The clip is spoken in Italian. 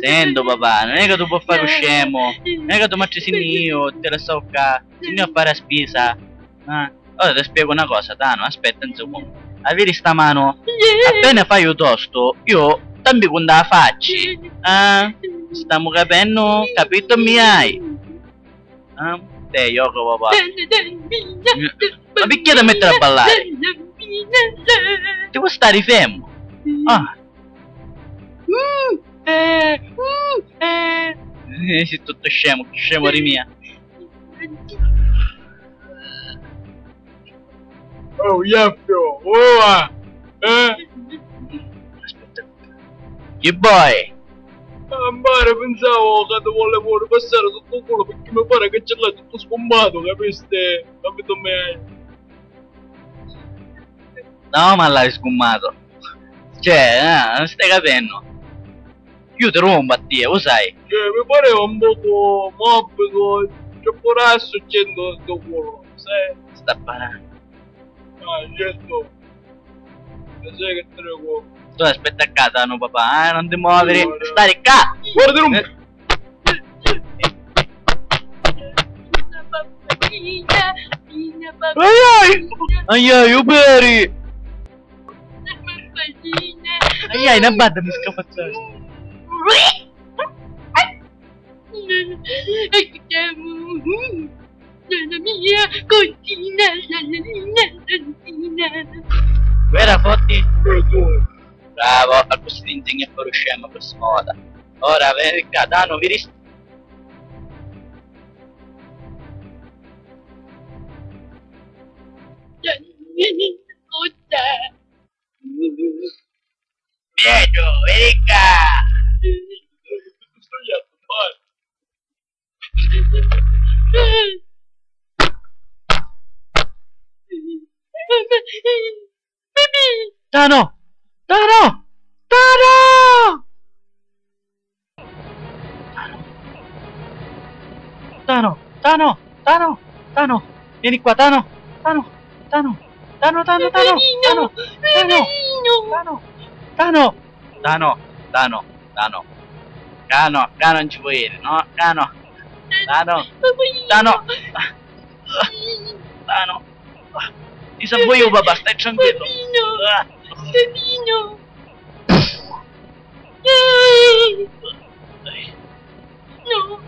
Sento papà, non è che tu puoi fare lo scemo, non è che tu mangi io, te la sto qua, se a fare la spesa. Ora ti spiego una cosa, Tano, aspetta un secondo. Avere sta mano, appena fai il tosto, io tambi con la facci. Stiamo capendo? Capito mi hai? Te, Yoko papà. Ma perché da mettere a ballare? Ti vuoi stare fermo? Sei tutto scemo, scemo di mia. Oh, Yappio, oh, Aspetta. Che boy? Mare, pensavo che ti volevo passare sotto il culo perché mi pare che ce l'hai tutto sgombato, capiste? Capito me? No, ma l'hai sgommato. Cioè, non stai capendo. Io ti rompo a te, lo sai? Mi pareva un poco morbido, troppo rasso accendo sto culo, sai? Sta parando. Certo. Sai che te ne vuoi? Tu aspetta qua, Tano papà, non ti muovere. Stare qua! Guarda un Ai, Uberi! Ai, una banda mi scappazzare. La mia cosina, Guarda, fotti. Bravo, a questo ti insegna a fare scemo per smoda. Ora, venga, Tano, vi rist... Vedo, venga! Tano! Tano! Tano! Tano! Tano! Tano! Tano! Vieni qua, Tano! Tano! Tano! Tano! Tano! Tano! Tano! Tano! Tano! Tano! Tano! Tano! Tano! Tano non ci puoi vedere, no? Tano! Tano! Tano! Tano! Ti salvo io papà, stai tranquillo! Pepino! No!